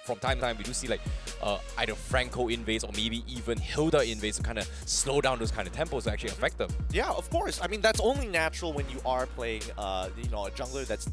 from time to time we do see like either Franco invades or maybe even Hilda invades to kind of slow down those kind of tempos to actually affect them. Yeah, of course. I mean, that's only natural when you are playing, a jungler that's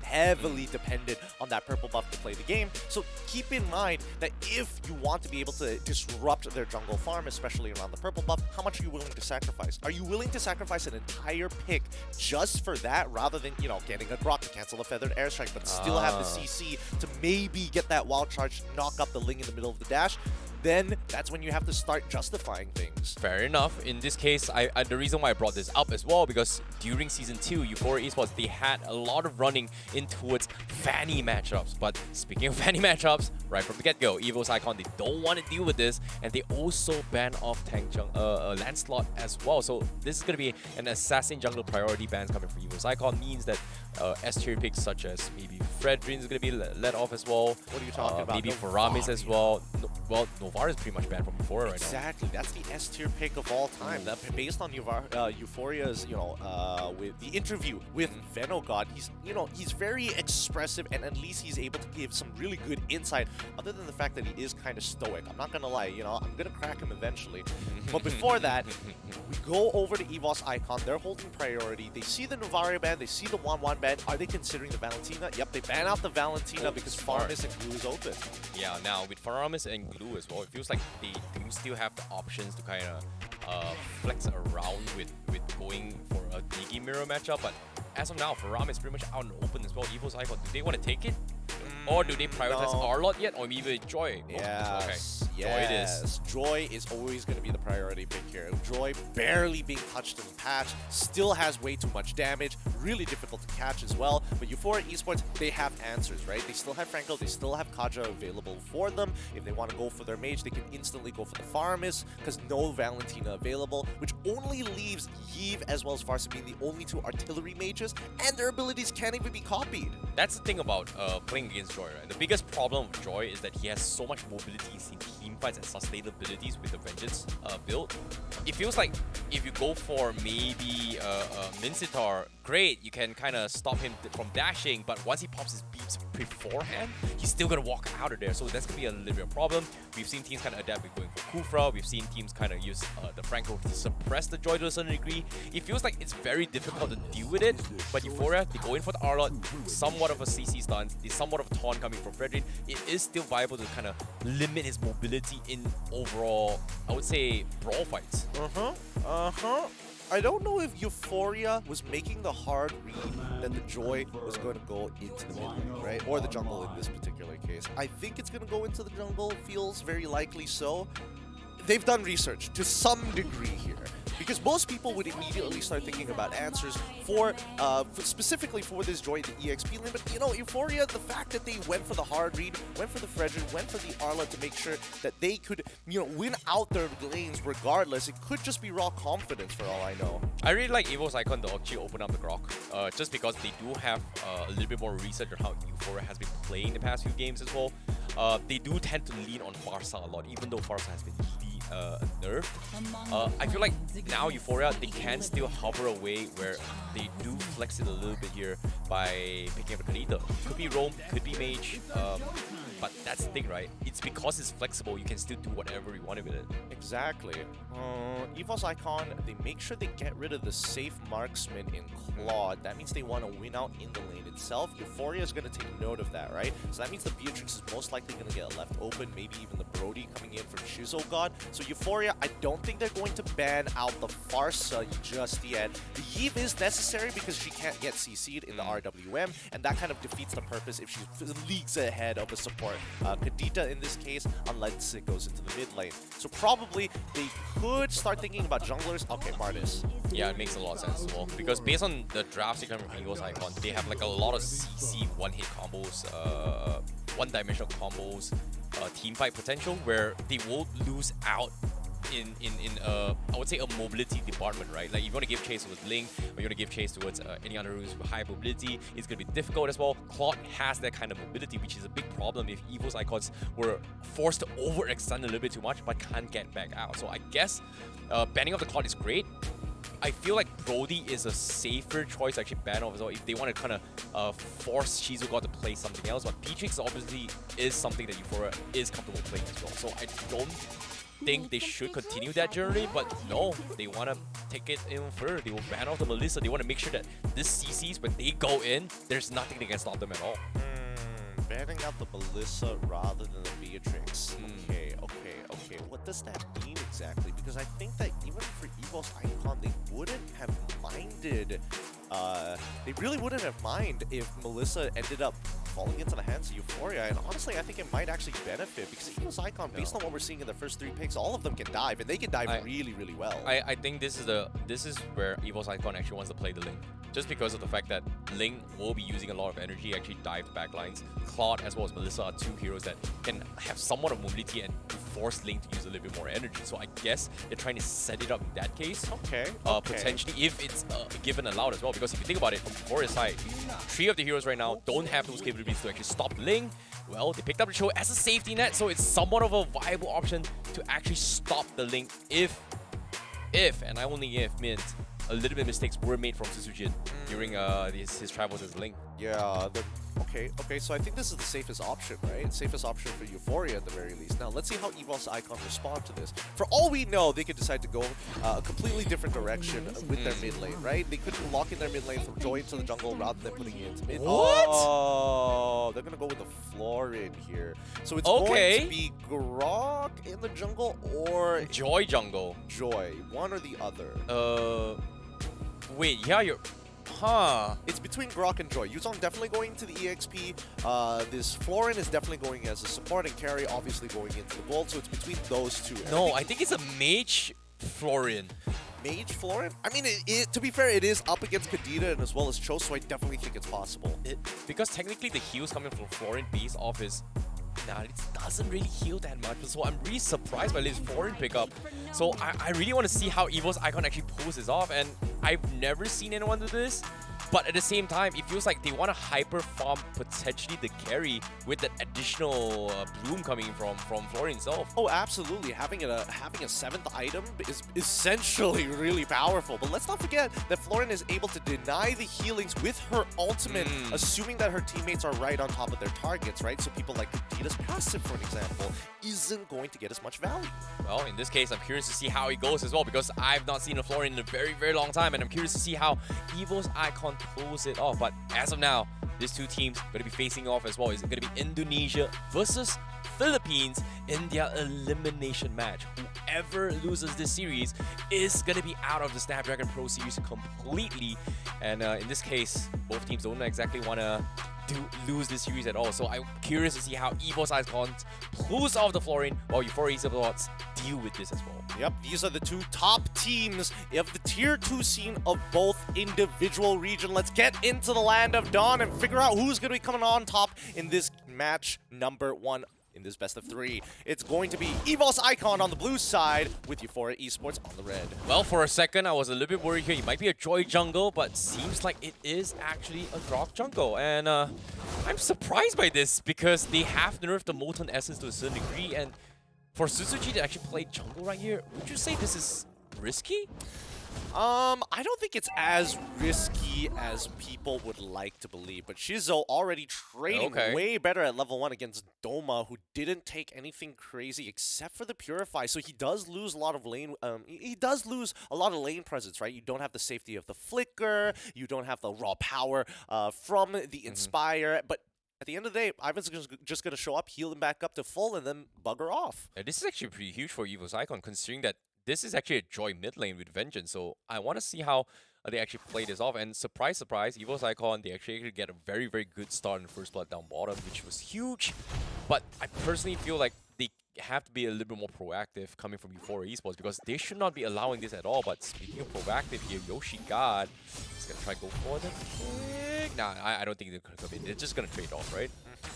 heavily dependent on that purple buff to play the game. So keep in mind that if you want to be able to disrupt their jungle farm, especially around the purple buff, how much are you willing to sacrifice? Are you willing to sacrifice an entire pick just for that, rather than, getting a Grok to cancel the feathered airstrike, but still have the CC to maybe get that wild charge, knock up the Ling in the middle of the dash? Then that's when you have to start justifying things. Fair enough. In this case, the reason why I brought this up as well, because during Season 2, Euphoria Esports, they had a lot of running in towards Fanny matchups. But speaking of Fanny matchups, right from the get-go, EVOS Icon, they don't want to deal with this, and they also ban off Lancelot as well. So this is going to be an assassin jungle priority bans coming from EVOS Icon, means that S-tier picks such as maybe Fredrin is going to be let off as well. What are you talking about? Maybe Faramis as well. Well, Novar is pretty much banned from Euphoria right now. Exactly, that's the S-tier pick of all time. That based on Euphoria's, with the interview with Venogod, he's very expressive, and at least he's able to give some really good insight. Other than the fact that he is kind of stoic, I'm not gonna lie. I'm gonna crack him eventually. But before that, we go over to EVOS Icon. They're holding priority. They see the Novaria ban. They see the 1-1 ban. Are they considering the Valentina? Yep, they ban out the Valentina because Faramis and Glue is open. Yeah, now with Faramis and Glue as well, it feels like they do still have the options to kind of flex around with going for a Digi mirror matchup. But as of now, Faramis is pretty much out and open as well. EVOS Icon, do they want to take it? Or do they prioritize Arlott yet? Or maybe Joy? Yes. Okay. Joy it is. Joy is always going to be the priority pick here. Joy barely being touched in the patch, still has way too much damage, really difficult to catch as well. But Euphoria Esports, they have answers, right? They still have Franco, they still have Kaja available for them. If they want to go for their mage, they can instantly go for the Faramis, because no Valentina available, which only leaves Yves as well as Farsa being the only two artillery mages, and their abilities can't even be copied. That's the thing about playing against Joy, right? The biggest problem with Joy is that he has so much mobility in team fights and sustain abilities with the Vengeance build. It feels like if you go for maybe Mincitar, great, you can kind of stop him from dashing, but once he pops his beeps beforehand, he's still going to walk out of there, so that's going to be a little bit of a problem. We've seen teams kind of adapt with going for Kufra, we've seen teams kind of use the Franco to suppress the Joy to a certain degree. It feels like it's very difficult to deal with it, but Euphoria, they go in for the Arlott, somewhat of a CC stance, there's somewhat of a taunt coming from Fredrin. It is still viable to kind of limit his mobility in overall, I would say, brawl fights. I don't know if Euphoria was making the hard read that the Joy was going to go into the mid lane, right? Or the jungle in this particular case. I think it's going to go into the jungle, feels very likely so. They've done research to some degree here, because most people would immediately start thinking about answers for specifically for this Joy, the EXP lane. But Euphoria, the fact that they went for the hard read, went for the Fredrin, went for the Arla to make sure that they could, win out their lanes regardless. It could just be raw confidence for all I know. I really like EVOS Icon to actually open up the Grok, just because they do have a little bit more research on how Euphoria has been playing the past few games as well. They do tend to lean on Farsa a lot, even though Farsa has been nerfed. I feel like now Euphoria, they can still hover away where they do flex it a little bit here by picking up a Kanita. Could be Roam, could be Mage, but that's the thing, right? It's because it's flexible, you can still do whatever you want with it. Exactly. EVOS Icon, they make sure they get rid of the safe marksman in Claude. That means they want to win out in the lane itself. Euphoria is going to take note of that, right? So that means the Beatrix is most likely going to get left open, maybe even the Brody coming in from Shizo God. So Euphoria, I don't think they're going to ban out the Farsa just yet. The Yves is necessary because she can't get CC'd in the RWM, and that kind of defeats the purpose if she leagues ahead of a support. Kadita in this case, unless it goes into the mid lane. So probably they could start thinking about junglers. Okay, Martis. Yeah, it makes a lot of sense as well, because based on the drafts you come from EVOS Icon, they have like a lot of CC one-hit combos, one-dimensional combos, team fight potential, where they will lose out in I would say a mobility department, right? Like if you want to give chase towards Ling, or you want to give chase towards any other routes with high mobility, it's going to be difficult as well. Claude has that kind of mobility, which is a big problem if EVOS Icons were forced to overextend a little bit too much, but can't get back out. So I guess banning of the Claude is great. I feel like Brody is a safer choice to actually ban off as well if they want to kind of force Shizuka to play something else. But Beatrix obviously is something that Euphoria is comfortable playing as well. So I don't think they should continue that journey, but no, they want to take it even further. They will ban off the Melissa. They want to make sure that this CCs, when they go in, there's nothing that can stop them at all. Banning out the Melissa rather than the Beatrix. Okay. What does that mean exactly? Because I think that even for EVOS Icon, they wouldn't have minded. They really wouldn't have minded if Melissa ended up falling into the hands of Euphoria. And honestly, I think it might actually benefit because EVOS Icon, based on what we're seeing in the first 3 picks, all of them can dive, and they can dive really, really well. I think this is where EVOS Icon actually wants to play the Ling. Just because of the fact that Ling will be using a lot of energy, actually dive backlines. Claude as well as Melissa are 2 heroes that can have somewhat of mobility and force Ling to use a little bit more energy. So I guess they're trying to set it up in that case. Okay. Potentially, if it's given allowed as well. Because if you think about it, from Euphoria's side, 3 of the heroes right now don't have those capabilities to actually stop Ling. Well, they picked up the Cho as a safety net, so it's somewhat of a viable option to actually stop the Ling if, and I only if, means a little bit of mistakes were made from Susujin during his travels as Ling. Yeah, okay, so I think this is the safest option, right? Safest option for Euphoria at the very least. Now, let's see how EVOS Icon respond to this. For all we know, they could decide to go a completely different direction with their mid lane, right? They could lock in their mid lane from Joy into the jungle rather than putting it into mid. What? Oh, they're gonna go with the Florid here. So it's going to be Grok in the jungle or Joy jungle. Joy, one or the other. Wait, yeah, you're... Huh. It's between Grok and Joy. Yuzong definitely going to the EXP. This Florin is definitely going as a support, and Carry obviously going into the gold. So it's between those two. No, I think it's a Mage Florin. Mage Florin? I mean, to be fair, it is up against Kadita and as well as Cho, so I definitely think it's possible. Because technically the heals coming from Florin based off his... Nah, it doesn't really heal that much, so I'm really surprised by this Florin pickup. So I really want to see how EVOS Icon actually pulls this off, and I've never seen anyone do this. But at the same time, it feels like they want to hyper farm potentially the carry with that additional bloom coming from Florin himself. Oh, absolutely. Having a 7th item is essentially really powerful. But let's not forget that Florin is able to deny the healings with her ultimate, assuming that her teammates are right on top of their targets, right? So people like Kadita's passive, for an example, isn't going to get as much value. Well, in this case, I'm curious to see how it goes as well, because I've not seen a Florin in a very, very long time, and I'm curious to see how EVOS Icon pulls it off. But as of now, these 2 teams going to be facing off as well. It's going to be Indonesia versus Philippines in their elimination match. Whoever loses this series is going to be out of the Snapdragon Pro Series completely. And in this case, both teams don't exactly want to lose this series at all. So I'm curious to see how EVOS Icon pulls off the Florin while Euphoria Esports deal with this as well. Yep, these are the 2 top teams of the Tier 2 scene of both individual region. Let's get into the Land of Dawn and figure out who's going to be coming on top in this match number 1 in this best of 3. It's going to be EVOS Icon on the blue side with Euphoria Esports on the red. Well, for a second, I was a little bit worried here. It might be a Joy jungle, but seems like it is actually a Grok jungle. And I'm surprised by this because they have nerfed the Molten Essence to a certain degree. And for Suzuki to actually play jungle right here, would you say this is risky? I don't think it's as risky as people would like to believe, but Shizo already trading way better at level 1 against Doma, who didn't take anything crazy except for the Purify, so he does lose a lot of lane, presence, right? You don't have the safety of the Flicker, you don't have the raw power from the Inspire, but at the end of the day, Ivan's just going to show up, heal him back up to full, and then bugger off. Yeah, this is actually pretty huge for EVOS Icon, considering that this is actually a Joy mid lane with Vengeance, so I want to see how they actually play this off. And surprise, surprise, EVOS Icon, they actually get a very, very good start in first blood down bottom, which was huge. But I personally feel like they have to be a little bit more proactive coming from Euphoria Esports, because they should not be allowing this at all. But speaking of proactive here, Yoshi God is going to try to go for the pick. Nah, I don't think they're going to be. They're just going to trade off, right?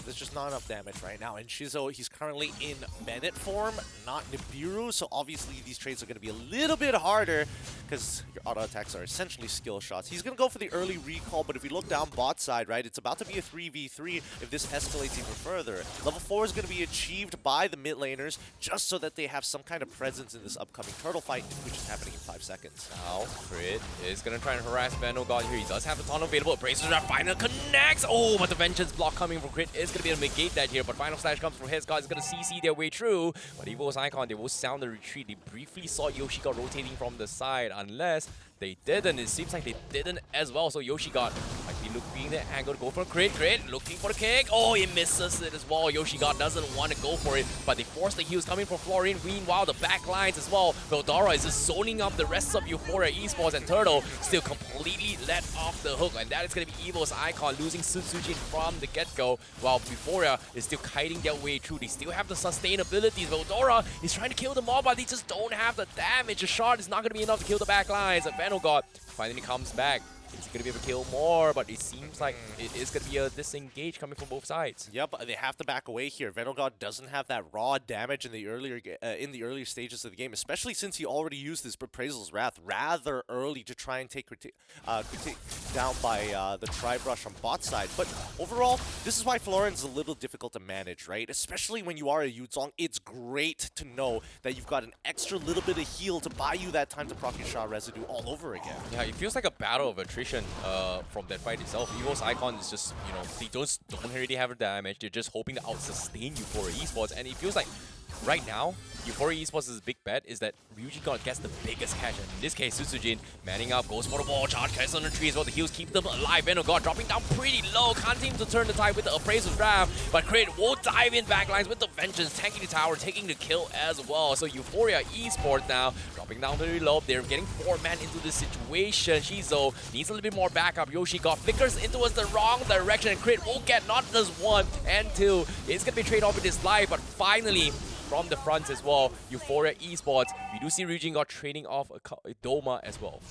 There's just not enough damage right now. And Shizo, he's currently in Bennett form, not Nibiru, so obviously these trades are going to be a little bit harder because your auto attacks are essentially skill shots. He's going to go for the early recall, but if we look down bot side, right, it's about to be a 3v3 if this escalates even further. Level 4 is going to be achieved by the mid laners just so that they have some kind of presence in this upcoming turtle fight, which is happening in 5 seconds. Now, Crit is going to try and harass Vanguard here. He does have the ton available. Braces are final connects. Oh, but the Vengeance block coming from Crit is going to be able to negate that here. But final slash comes from Headsguard. Is going to CC their way through. But EVOS Icon, they will sound the retreat. They briefly saw Yoshika rotating from the side. Unless they didn't. It seems like they didn't as well. So Yoshika might be looking the angle to go for a Crit. Crit looking for the kick. Oh, he misses it as well. Yoshika doesn't want to go for it. But they force the heals coming from Florian. Meanwhile, the back lines as well. Veldora is just zoning up the rest of Euphoria Esports, and Turtle still completely let off the hook. And that is going to be EVOS Icon losing Sutsujin from the get-go, while Euphoria is still kiting their way through. They still have the sustainabilities. Veldora is trying to kill them all, but they just don't have the damage. A shot is not going to be enough to kill the back lines. And Vanguard finally comes back. He's going to be able to kill more, but it seems like it is going to be a disengage coming from both sides. Yep, they have to back away here. Venogod doesn't have that raw damage in the earlier stages of the game, especially since he already used his Appraisal's Wrath rather early to try and take down by the Tri-Brush on bot side. But overall, this is why Florian's a little difficult to manage, right? Especially when you are a Yuzong, it's great to know that you've got an extra little bit of heal to buy you that time to proc your shot residue all over again. Yeah, it feels like a battle of attrition from that fight itself. EVOS Icon is just, you know, they don't really have a damage. They're just hoping to out-sustain Euphoria Esports, and it feels like right now, Euphoria Esports' big bet is that Ryuji God gets the biggest catch. And in this case, Sutsujin manning up, goes for the wall, charge catches on the tree as well. The heals keep them alive. Vanguard dropping down pretty low. Can't seem to turn the tide with the Appraisal's Wrath. But Crit will dive in backlines with the Vengeance, tanking the tower, taking the kill as well. So Euphoria Esports now dropping down very low. They're getting 4 men into this situation. Shizo needs a little bit more backup. Yoshi God flickers into the wrong direction. And Crit will get not just 1 and 2. It's going to be trade off with his life, but finally, from the front as well, Euphoria Esports, we do see Ryujin got trading off a Doma as well.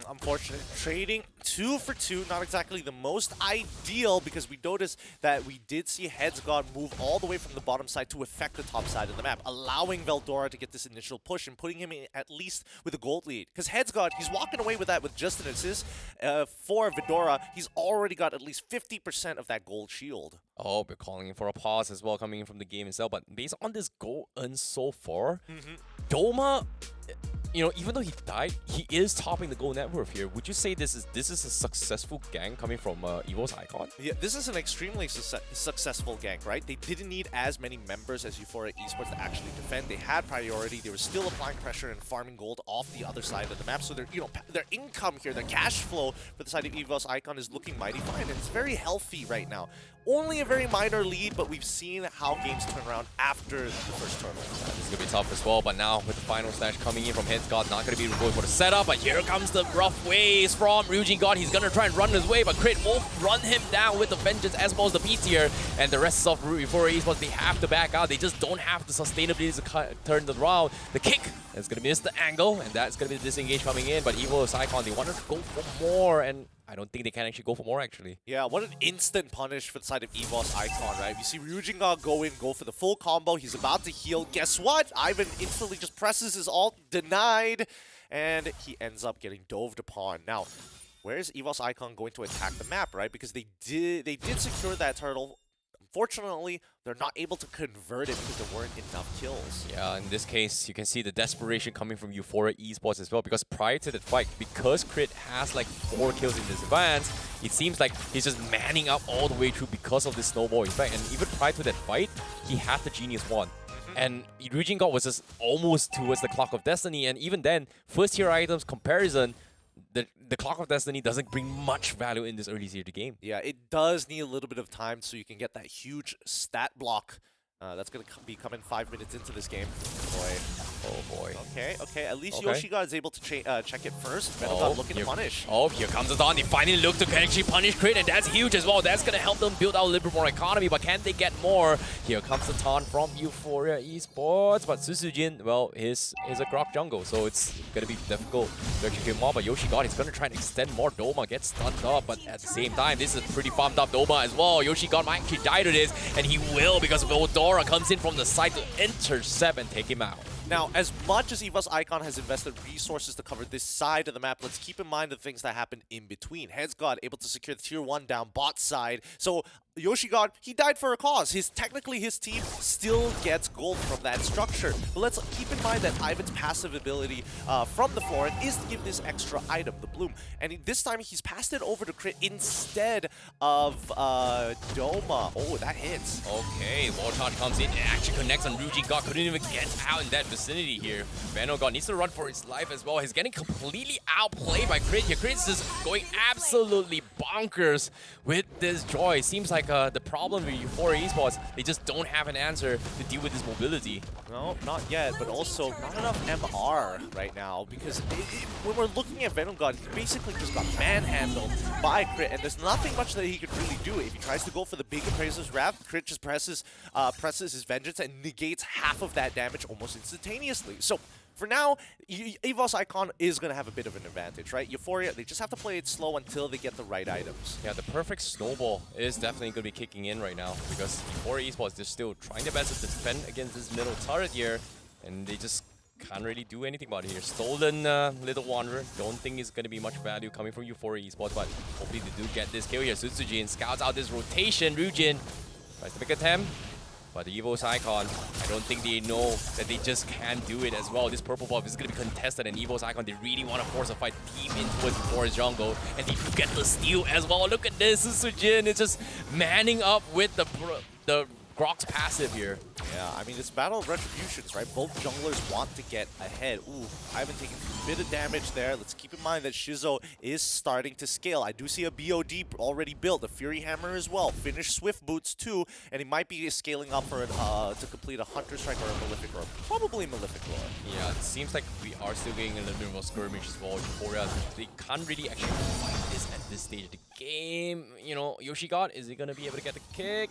Unfortunate. Trading 2 for 2, not exactly the most ideal, because we noticed that we did see Headsguard move all the way from the bottom side to affect the top side of the map, allowing Veldora to get this initial push and putting him in at least with a gold lead. Because Headsguard, he's walking away with that with just an assist. For Veldora, he's already got at least 50% of that gold shield. Oh, we're calling in for a pause as well coming in from the game itself. But based on this goal earned so far, Doma, you know, even though he died, he is topping the goal net worth here. Would you say this is a successful gang coming from EVOS Icon? Yeah, this is an extremely successful gank, right? They didn't need as many members as Euphoria Esports to actually defend. They had priority. They were still applying pressure and farming gold off the other side of the map. So their income here, their cash flow for the side of EVOS Icon is looking mighty fine, and it's very healthy right now. Only a very minor lead, but we've seen how games turn around after the first tournament. This is going to be tough as well, but now with the final slash coming in from Headsguard, not going to be going for the setup, but here comes the rough ways from Ryujin God. He's going to try and run his way, but Crit will run him down with the Vengeance as well as the B tier, and the rest of Euphoria Esports, they have to back out. They just don't have the sustainability to turn it around. The kick is going to miss the angle, and that's going to be the disengage coming in, but EVOS Icon, they wanted to go for more, and I don't think they can actually go for more, actually. Yeah, what an instant punish for the side of EVOS Icon, right? You see Ryujin go in, go for the full combo. He's about to heal. Guess what? Ivan instantly just presses his ult, denied, and he ends up getting doved upon. Now, where is EVOS Icon going to attack the map, right? Because they did secure that turtle. Unfortunately, they're not able to convert it because there weren't enough kills. Yeah, in this case, you can see the desperation coming from Euphoria Esports as well, because prior to that fight, because Crit has like 4 kills in this advance, it seems like he's just manning up all the way through because of this snowball effect. And even prior to that fight, he had the Genius 1. And Ryujin God was just almost towards the Clock of Destiny, and even then, first tier items comparison, the Clock of Destiny doesn't bring much value in this early stage of the game. Yeah, it does need a little bit of time so you can get that huge stat block That's going to be coming 5 minutes into this game. Boy. Oh boy. Okay. At least Okay. Yoshiga is able to check it first. Venogod looking to punish. Oh, here comes the Dawn. They finally look to actually punish Crit, and that's huge as well. That's going to help them build out a little bit more economy, but can they get more? Here comes the taunt from Euphoria Esports, but Susujin, well, is a Grok jungle, so it's going to be difficult to execute more, but Yoshigod is going to try and extend more. Doma gets stunned up, but at the same time, this is a pretty farmed up Doma as well. Yoshigod might actually die to this, and he will because Veldora comes in from the side to intercept and take him out. Now, as much as EVOS Icon has invested resources to cover this side of the map, let's keep in mind the things that happened in between. Headsgod able to secure the tier 1 down bot side. So Yoshigod, he died for a cause. Technically his team still gets gold from that structure. But let's keep in mind that Ivan's passive ability from the Florin is to give this extra item, the Bloom. And this time he's passed it over to Crit instead of Doma. Oh, that hits. Okay, wall charge comes in and actually connects on Ryujin God. Couldn't even get out in that vicinity here. Venogod needs to run for his life as well. He's getting completely outplayed by Crit here. Crit's just going absolutely bonkers with this Joy. Seems like the problem with Euphoria Esports, they just don't have an answer to deal with this mobility. No, not yet, but also not enough MR right now, because when we're looking at Venogod, he basically just got manhandled by Crit, and there's nothing much that he could really do. If he tries to go for the big Appraiser's Wrath, Crit just presses his Vengeance and negates half of that damage almost instantaneously. So for now, EVOS Icon is going to have a bit of an advantage, right? Euphoria, they just have to play it slow until they get the right items. Yeah, the perfect snowball is definitely going to be kicking in right now because Euphoria Esports is still trying their best to defend against this middle turret here, and they just can't really do anything about it here. Stolen Little Wanderer. Don't think it's going to be much value coming from Euphoria Esports, but hopefully they do get this kill here. Sutsujin scouts out this rotation. Ryujin tries to make an attempt. But the EVOS Icon, I don't think they know that they just can't do it as well. This purple buff is going to be contested, and EVOS Icon, they really want to force a fight deep into his forest jungle, and they get the steal as well. Look at this, Sujin is just manning up with the Grok's passive here. Yeah, I mean, it's Battle of Retributions, right? Both junglers want to get ahead. Ooh, Ivan taking a bit of damage there. Let's keep in mind that Shizo is starting to scale. I do see a BOD already built, a Fury Hammer as well, finished Swift Boots too, and he might be scaling up for to complete a Hunter Strike or a Malefic Roar. Probably Malefic Roar. Yeah, it seems like we are still getting a little bit of a skirmish as well. Euphoria, they can't really actually fight this at this stage of the game. You know, Yoshigod, is he going to be able to get the kick?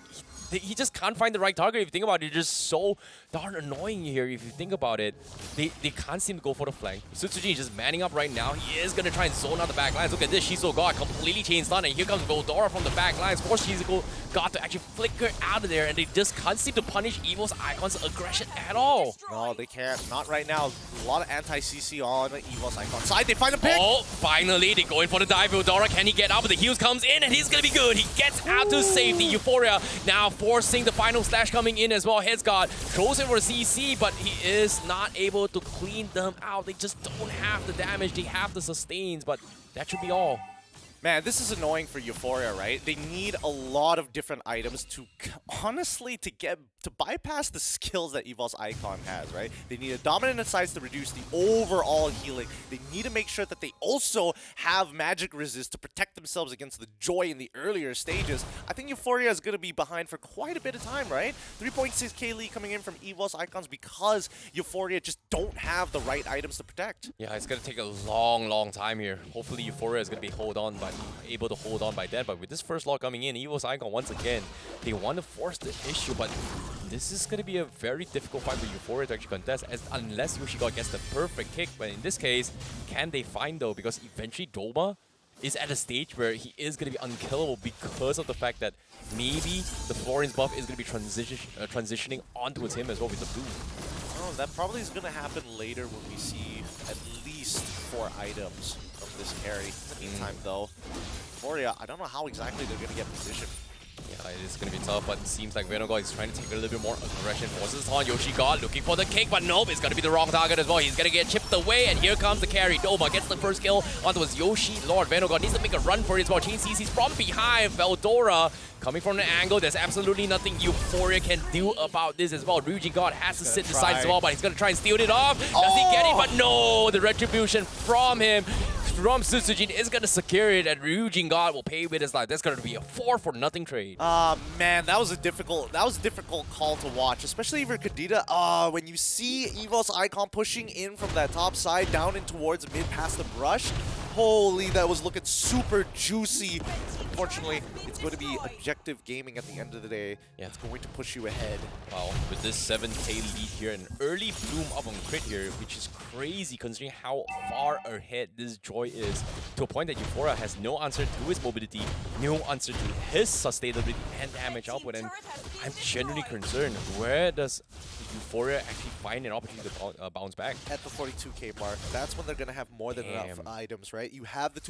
He just can't find the right target. If you think about it, it's just so darn annoying here. If you think about it, they can't seem to go for the flank. Sutsujin is just manning up right now. He is going to try and zone out the back lines. Look at this. Shizo God completely chain stun, and here comes Veldora from the back lines. Force Shizo God to actually flicker out of there, and they just can't seem to punish EVOS Icon's aggression at all. No, they can't. Not right now. A lot of anti-CC on EVOS Icon side. They find a pick. Oh, finally, they're going for the dive. Veldora, can he get up? The heals comes in, and he's going to be good. He gets out to safety. Euphoria now forcing the final slash coming in as well. Headsgod throws it for CC, but he is not able to clean them out. They just don't have the damage. They have the sustains, but that should be all. Man, this is annoying for Euphoria, right? They need a lot of different items to, honestly, to bypass the skills that EVOS Icon has, right? They need a dominant insights to reduce the overall healing. They need to make sure that they also have magic resist to protect themselves against the Joy in the earlier stages. I think Euphoria is going to be behind for quite a bit of time, right? 3.6k lead coming in from EVOS Icons because Euphoria just don't have the right items to protect. Yeah, it's going to take a long time here. Hopefully Euphoria is going to be able to hold on by then, but with this first lot coming in, EVOS Icon once again, they want to force the issue, but this is going to be a very difficult fight for Euphoria to actually contest, unless Yoshigod gets the perfect kick. But in this case, can they find though? Because eventually Doma is at a stage where he is going to be unkillable because of the fact that maybe the Florin's buff is going to be transitioning onto him as well with the blue. Oh, that probably is going to happen later when we see at least 4 items from this carry. In the meantime, though, Euphoria, I don't know how exactly they're going to get positioned. Yeah, it is going to be tough, but it seems like Venogod is trying to take a little bit more aggression. Forces on Yoshigod looking for the kick, but nope, it's going to be the wrong target as well. He's going to get chipped away, and here comes the carry. Doma gets the first kill onto his Yoshi. Lord Venogod needs to make a run for it as well. Chain CC's from behind. Veldora coming from the angle. There's absolutely nothing Euphoria can do about this as well. Ryujin God has to sit aside as well, but he's going to try and steal it off. Does he get it? But no, the retribution from him. from Sutsujin is going to secure it, and Ryujin God will pay with his life. That's going to be a 4-for-0 trade. Man, that was a difficult call to watch, especially for Kadita. When you see EVOS Icon pushing in from that top side down in towards mid past the brush, holy, that was looking super juicy. Unfortunately, it's going to be objective gaming at the end of the day. Yeah. It's going to push you ahead. Well, with this 7K lead here, an early bloom up on crit here, which is crazy considering how far ahead this Joy is, to a point that Euphoria has no answer to his mobility, no answer to his sustainability and damage output, and I'm genuinely concerned, where does Euphoria actually find an opportunity to bounce back? At the 42k mark, that's when they're going to have more than enough items, right? You have the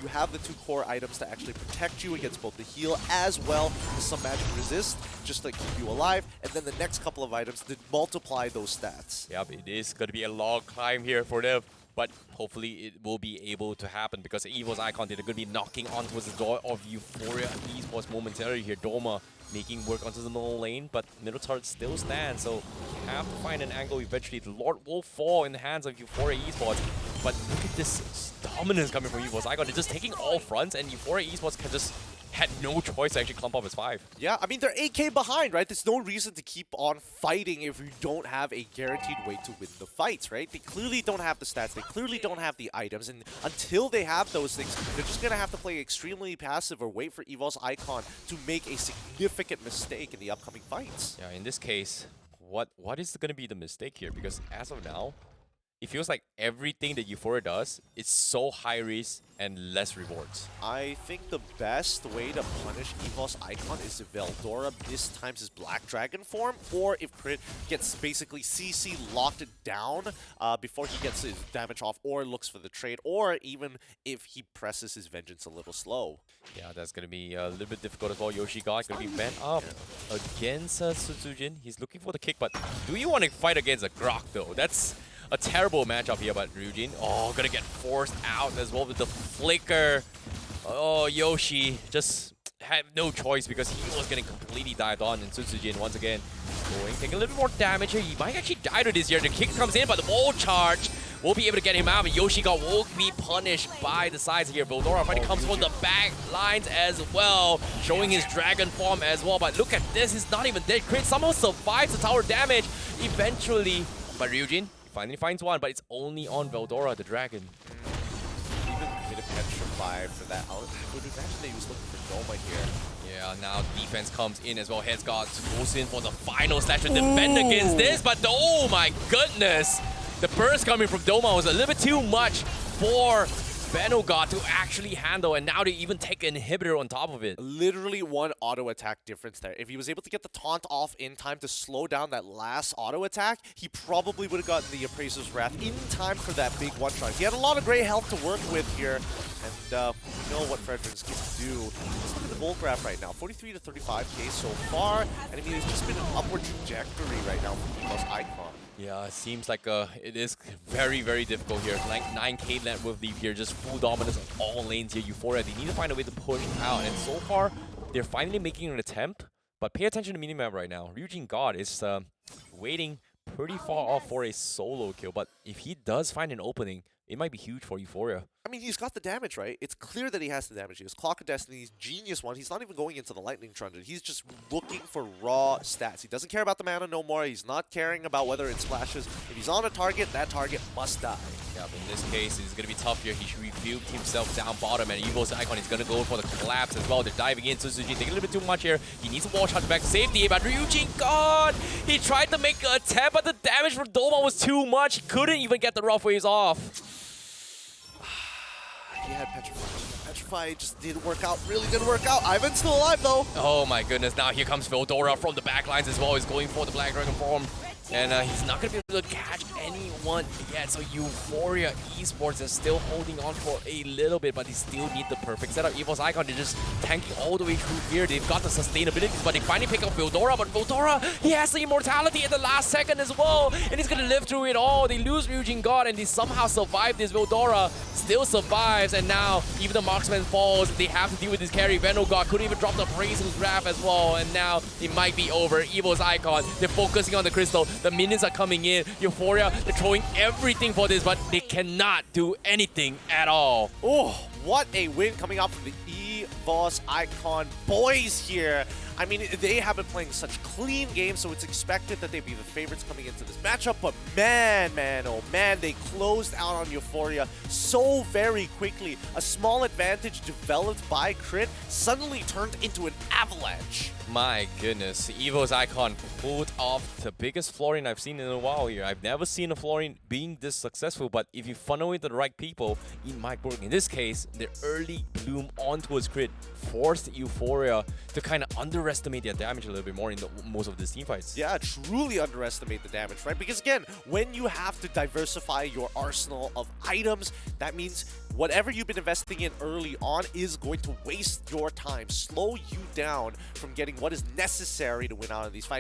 you have the two core items to actually protect you against both the heal as well as some magic resist, just to keep you alive, and then the next couple of items to multiply those stats. Yep, it is going to be a long climb here for them, but hopefully it will be able to happen because EVOS Icon, they're going to be knocking on towards the door of Euphoria Esports momentarily here. Doma making work onto the middle lane, but middle turret still stands, so you have to find an angle eventually. The Lord will fall in the hands of Euphoria Esports, but look at this dominance coming from EVOS Icon. They're just taking all fronts, and Euphoria Esports can just had no choice to actually clump up his 5. Yeah, I mean, they're 8k behind, right? There's no reason to keep on fighting if you don't have a guaranteed way to win the fights, right? They clearly don't have the stats. They clearly don't have the items. And until they have those things, they're just going to have to play extremely passive or wait for EVOS Icon to make a significant mistake in the upcoming fights. Yeah, in this case, what is going to be the mistake here? Because as of now, it feels like everything that Euphoria does is so high risk and less rewards. I think the best way to punish EVOS Icon is if Veldora mistimes his Black Dragon form, or if Crit gets basically CC locked down before he gets his damage off, or looks for the trade, or even if he presses his Vengeance a little slow. Yeah, that's going to be a little bit difficult as well. Yoshi God going to be bent up against Sutsujin. He's looking for the kick, but do you want to fight against a Grok though? That's a terrible matchup here, but Ryujin, gonna get forced out as well with the flicker. Oh, Yoshi just had no choice because he was getting completely dived on, and Sutsujin once again taking a little bit more damage here. He might actually die to this here. The kick comes in, but the ball charge will be able to get him out, but Yoshi God will be punished by the sides here. Veldora finally comes from the back lines as well, showing his dragon form as well. But look at this, he's not even dead. Crit somehow survives the tower damage eventually, but Ryujin finally finds one, but it's only on Veldora, the dragon. Even made a petrify for that. I would imagine that he was looking for Doma here. Yeah, now defense comes in as well. Heads God goes in for the final slash to defend against this, but oh my goodness! The burst coming from Doma was a little bit too much for Venogod to actually handle, and now they even take an inhibitor on top of it. Literally one auto attack difference there. If he was able to get the taunt off in time to slow down that last auto attack, he probably would have gotten the Appraiser's Wrath in time for that big one-shot. He had a lot of great health to work with here, and we know what Frederick's can do. Let's look at the goal graph right now. 43 to 35k so far, and I mean, it's just been an upward trajectory right now for EVOS Icon. Yeah, it seems like it is very, very difficult here. Like 9k net worth lead here, just full dominance on all lanes here. Euphoria, they need to find a way to push out, and so far, they're finally making an attempt. But pay attention to minimap right now. Ryujin God is waiting pretty far off for a solo kill, but if he does find an opening, it might be huge for Euphoria. I mean, he's got the damage, right? It's clear that he has the damage. He has Clock of Destiny, he's Genius one. He's not even going into the Lightning Trundle. He's just looking for raw stats. He doesn't care about the mana no more. He's not caring about whether it splashes. If he's on a target, that target must die. Yeah, but in this case, it's going to be tough here. He reviewed himself down bottom, and EVOS Icon is going to go for the collapse as well. They're diving in. Sutsujin taking a little bit too much here. He needs a wall shot back to safety, but Ryujin God! He tried to make an attempt, but the damage from Doma was too much. He couldn't even get the rough waves off. He had Petrify. Petrify just didn't work out. Really didn't work out. Ivan's still alive, though. Oh my goodness. Now here comes Veldora from the backlines as well. He's going for the Black Dragon form. And he's not going to be able to catch anyone yet. So Euphoria Esports is still holding on for a little bit, but they still need the perfect setup. EVOS Icon, they're just tanking all the way through here. They've got the sustainability, but they finally pick up Veldora. But Veldora, he has the immortality at the last second as well. And he's going to live through it all. They lose Ryujin God, and they somehow survive this. Veldora still survives, and now even the marksman falls. They have to deal with this carry. Venogod couldn't even drop the Appraiser's Wrath as well, and now it might be over. EVOS Icon, they're focusing on the crystal. The minions are coming in. Euphoria Euphoria. They're throwing everything for this, but they cannot do anything at all. Oh, what a win coming out from the EVOS Icon boys here. I mean, they have been playing such clean games, so it's expected that they'd be the favorites coming into this matchup. But man, oh man, they closed out on Euphoria so very quickly. A small advantage developed by Crit suddenly turned into an avalanche. My goodness, EVOS Icon pulled off the biggest Florian I've seen in a while here. I've never seen a Florian being this successful, but if you funnel it to the right people, it might work. In this case, the early bloom onto his Crit forced Euphoria to kind of underestimate their damage a little bit more in most of these teamfights. Yeah, truly underestimate the damage, right? Because again, when you have to diversify your arsenal of items, that means whatever you've been investing in early on is going to waste your time, slow you down from getting what is necessary to win out of these fights.